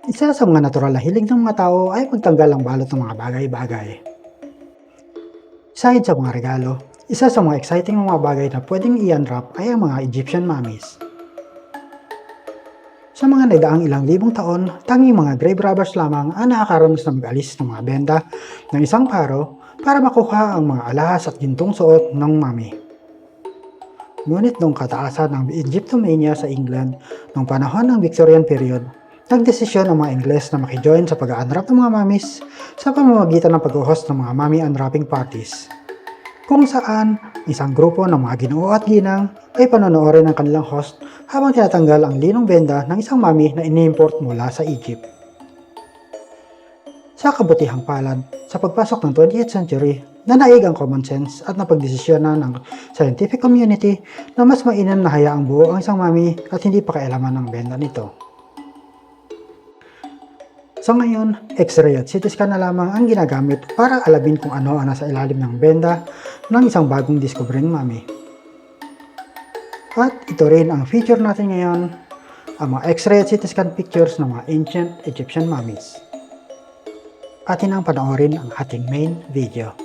Isa sa mga natural na hilig ng mga tao ay magtanggal ang balot ng mga bagay-bagay. Aside sa mga regalo, isa sa mga exciting na mga bagay na pwedeng i-unwrap ay ang mga Egyptian mummies. Sa mga nagdaang ilang libong taon, tanging mga grave robbers lamang ang nakakaranas na mag-alis ng mga benda ng isang paro para makuha ang mga alahas at gintong suot ng mummy. Ngunit noong kataasan ng Egyptomania sa England noong panahon ng Victorian period, nagdesisyon ang mga Ingles na makijoin sa pag-unwrap ng mga mummies sa pamamagitan ng pag-host ng mga mummy unwrapping parties, kung saan isang grupo ng mga ginoo at ginang ay panonoorin ng kanilang host habang tinatanggal ang linong benda ng isang mummy na ini-import mula sa Egypt. Sa kabutihang palad, sa pagpasok ng 20th century, nanaig ang common sense at napagdesisyonan ng scientific community na mas mainam na hayaang buo ang isang mummy at hindi pakialaman ng benda nito. Sa ngayon, X-ray at CT scan na lamang ang ginagamit para alamin kung ano ang nasa ilalim ng benda ng isang bagong diskubreng mummy. At ito rin ang feature natin ngayon, ang mga X-ray at CT scan pictures ng mga ancient Egyptian mummies. Atin ang panoorin ang ating main video.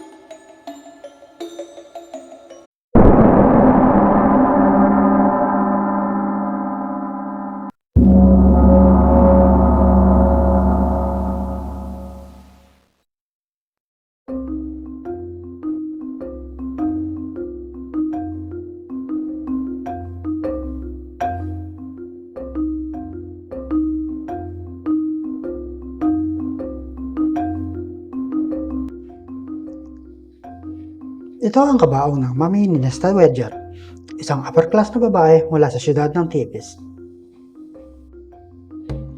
Ito ang kabaong ng mummy ni Nesta Wedger, isang upper-class na babae mula sa siyudad ng Thebes.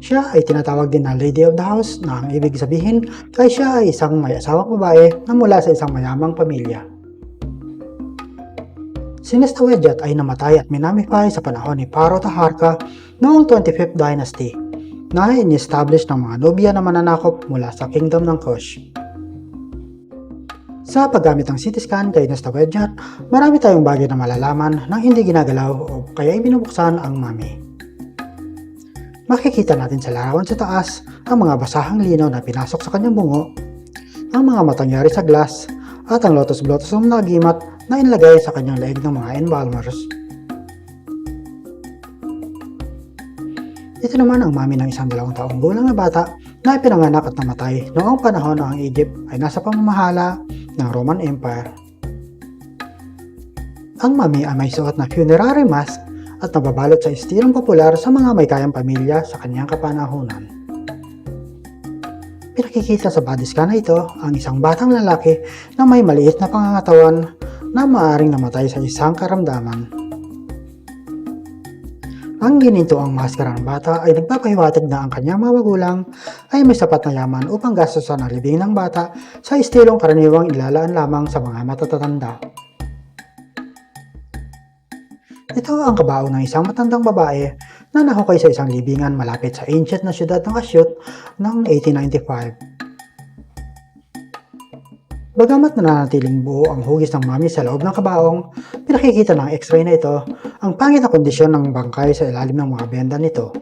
Siya ay tinatawag din na Lady of the House na ang ibig sabihin ay siya ay isang may asawang babae na mula sa isang mayamang pamilya. Si Nesta Wedger ay namatay at minamify sa panahon ni Pharaoh Taharqa noong 25th Dynasty na in-establish ng mga nobya na mananakop mula sa Kingdom ng Kush. Sa paggamit ng CT scan kay Nesta Wedger, marami tayong bagay na malalaman nang hindi ginagalaw o kaya binubuksan ang mummy. Makikita natin sa larawan sa taas ang mga basahang linaw na pinasok sa kanyang bungo, ang mga matang yari sa glass, at ang lotus blossom na agimat na inlagay sa kanyang leeg ng mga embalmers. Ito naman ang mummy ng isang 2 taong gulang na bata na ipinanganak at namatay noong panahon na ang Egypt ay nasa pamamahala ng Roman Empire. Ang mummy ay may suot na funerary mask at nababalot sa estilong popular sa mga may kayang pamilya sa kanyang kapanahunan. Pinakikita sa body scan na ito ang isang batang lalaki na may maliit na pangangatawan na maaaring namatay sa isang karamdaman. Ang ginintoang maskara ng bata ay nagpapahiwatig na ang kanyang mga magulang ay may sapat na yaman upang gastusan ang libing ng bata sa estilong karaniwang ilalaan lamang sa mga matatanda. Ito ang kabaong ng isang matandang babae na nahukay sa isang libingan malapit sa ancient na siyudad ng Asyut noong 1895. Bagamat nananatiling buo ang hugis ng mummy sa loob ng kabaong, pinakikita ng X-ray na ito ang pangit na kondisyon ng bangkay sa ilalim ng mga benda nito.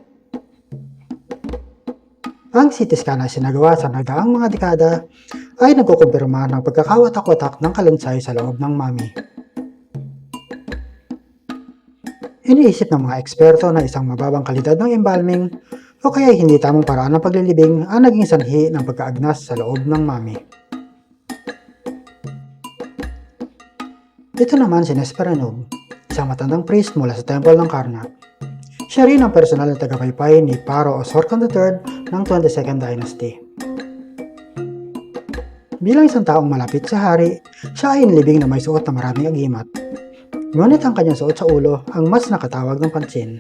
Ang CT scan na sinagawa sa nagdaang mga dekada ay nagkukumpirma ng pagkakawatak-watak ng kalansay sa loob ng mummy. Iniisip ng mga eksperto na isang mababang kalidad ng embalming o kaya hindi tamang paraan ng paglilibing ang naging sanhi ng pagkaagnas sa loob ng mummy. Ito naman si Nesperanug, isang matandang priest mula sa Temple ng Karnak. Siya rin ang personal na tagapaypay ni Pharaoh Osorkon III ng 22nd Dynasty. Bilang isang taong malapit sa hari, siya ay inilibing na may suot na maraming agimat. Ngunit ang kanyang suot sa ulo ang mas nakatawag ng pansin.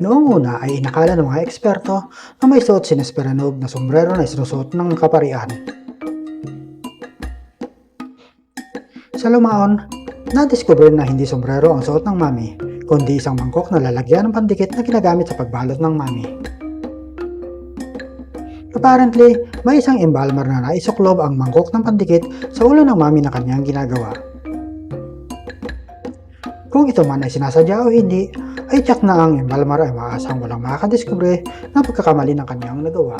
Noong una ay inakala ng mga eksperto na may suot si Nesperanug na sombrero na isinusuot ng kaparian. Sa lumaon, nadiskubre na hindi sombrero ang suot ng mummy, kundi isang mangkok na lalagyan ng pandikit na ginagamit sa pagbalot ng mummy. Apparently, may isang embalmer na naisuklob ang mangkok ng pandikit sa ulo ng mummy na kanyang ginagawa. Kung ito man ay sinasadya o hindi, ay tiyak na ang embalmer ay maasang walang makakadiskubre ng pagkakamali ng kanyang nagawa.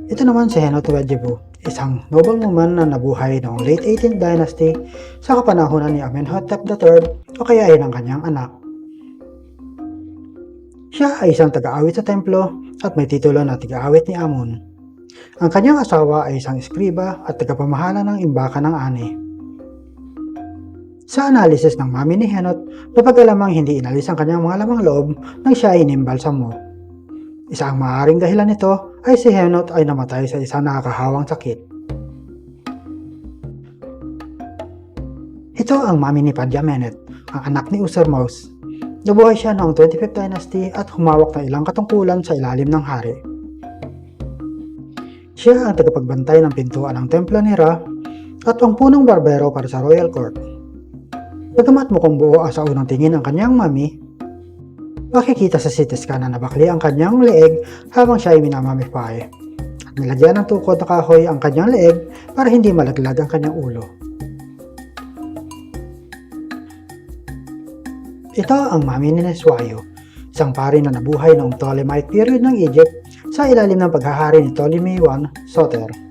Ito naman si Henot Wedjibu, isang noblewoman na nabuhay noong late 18th dynasty sa kapanahunan ni Amenhotep III o kaya ay ng kanyang anak. Siya ay isang taga-awit sa templo at may titulo na taga-awit ni Amun. Ang kanyang asawa ay isang eskriba at tagapamahala ng imbakan ng ani. Sa analisis ng mami ni Henot, napag-alamang hindi inalis ang kanyang mga lamang loob nang siya ay inimbalsamo. Isa ang maaaring dahilan nito ay si Henot ay namatay sa isang nakakahawang sakit. Ito ang mami ni Padya Menet, ang anak ni Usermos. Nabuhay siya noong 25th dynasty at humawak ng ilang katungkulan sa ilalim ng hari. Siya ang tagapagbantay ng pintuan ng templo ni Ra at ang punong barbero para sa royal court. Bagamat mukhang buo sa unang tingin ang kanyang mami, makikita sa CT scan na nabakli ang kanyang leeg habang siya ay minamamify. At nilagyan ng tukod na kahoy ang kanyang leeg para hindi malaglag ang kanyang ulo. Ito ang mami ni Neswayo, isang pari na nabuhay noong Ptolemaic period ng Egypt sa ilalim ng paghahari ni Ptolemy I Soter.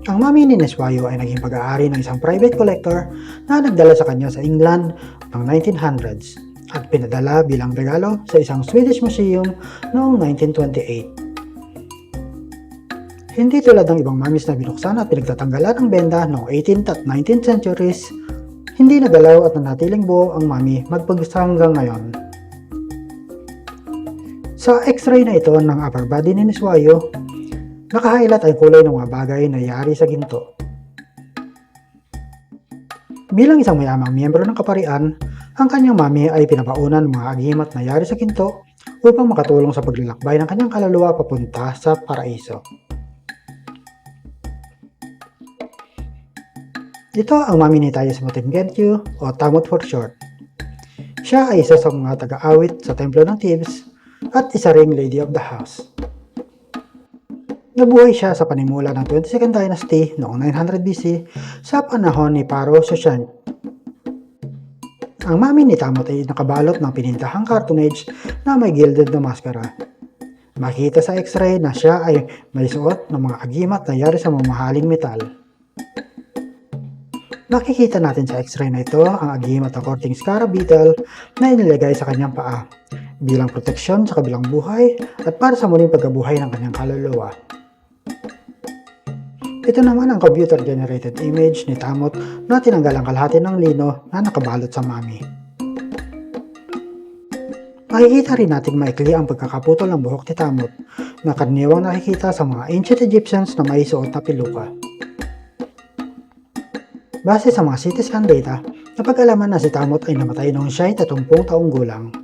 Ang mami ni Neswayo ay naging pag-aari ng isang private collector na nagdala sa kanya sa England noong 1900s at pinadala bilang regalo sa isang Swedish museum noong 1928. Hindi tulad ng ibang mamis na binuksan at pinagtatanggalan ng benda noong 18th at 19th centuries, hindi nagalaw at nanatiling buo ang mami magpagsa hanggang ngayon. Sa x-ray na ito ng upper body ni Neswayo, nakahighlight ang kulay ng mga bagay na yari sa ginto. Bilang isang mayamang miyembro ng kaparian, ang kanyang mami ay pinapaunan ng mga agimat na yari sa ginto upang makatulong sa paglalakbay ng kanyang kaluluwa papunta sa paraiso. Ito ang mami ni Tayus Motemgedju o Tamut for short. Siya ay isa sa mga taga-awit sa templo ng Thebes at isa ring lady of the house. Nabuhay siya sa panimula ng 22nd dynasty noong 900 BC sa panahon ni Pharaoh Shoshank. Ang mami ni Tamut ay nakabalot ng pinintahang cartonnage na may gilded na maskara. Makita sa x-ray na siya ay may suot ng mga agimat na yari sa mamahaling metal. Makikita natin sa x-ray na ito ang agimat ng korting scarab beetle na inilagay sa kanyang paa bilang proteksyon sa kabilang buhay at para sa muling pagkabuhay ng kanyang kaluluwa. Ito naman ang computer-generated image ni Tamut na tinanggal ang kalahati ng lino na nakabalot sa mami. Makikita rin natin maikli ang pagkakaputol ng buhok ni Tamut na karaniwang nakikita sa mga ancient Egyptians na may suot na piluka. Base sa mga CT scan data, napag-alaman na si Tamut ay namatay noong siya ay 30 taong gulang.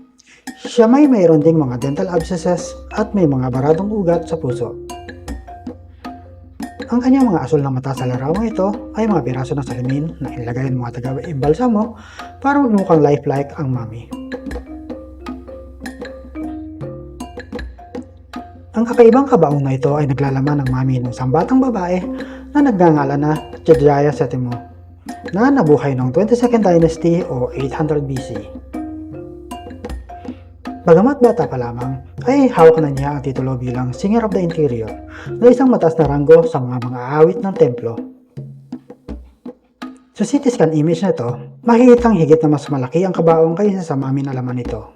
Siya may mayroon ding mga dental abscesses at may mga baradong ugat sa puso. Ang kanyang mga asul na mata sa larawang ito ay mga piraso ng salamin na inilagay ng mga taga-imbalsamo para magmukhang lifelike ang mami. Ang kakaibang kabaong na ito ay naglalaman ng mami ng isang batang babae na nagngangalan na Jedediah VII na nabuhay noong 22nd dynasty o 800 BC. Bagamat bata pa lamang, ay hawak na niya ang titulo bilang Singer of the Interior na isang mataas na ranggo sa mga aawit ng templo. Sa CT scan image na ito, makikitang higit na mas malaki ang kabaong kaysa sa mami na laman nito.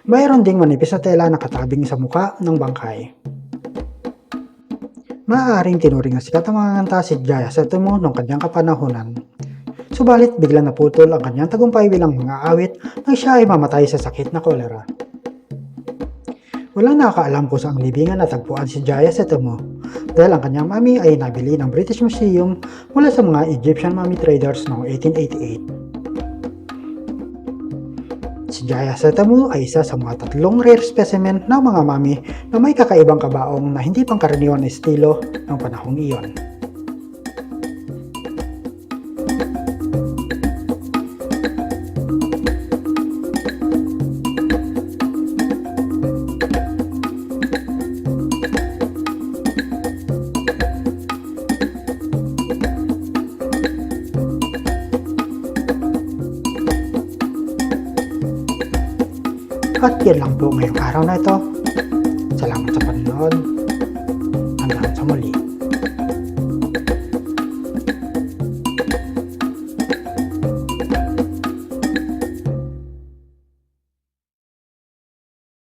Mayroon ding manipis na tela na katabing sa muka ng bangkay. Maaaring tinuring na sikat ang mga nganta si Jaya Setemo noong kanyang kapanahunan. Subalit biglang naputol ang kanyang tagumpay bilang mga awit nang siya ay mamatay sa sakit na kolera. Walang nakakaalam kung saan libingan natagpuan si Jaya Setemo dahil ang kanyang mami ay nabili ng British Museum mula sa mga Egyptian mummy traders noong 1888. Si Jaya Setemo ay isa sa mga 3 rare specimen ng mga mami na may kakaibang kabaong na hindi pangkaraniwan na estilo ng panahong iyon. At yan lang po ngayong araw na ito. Salamat sa panonood. Hanggang sa muli.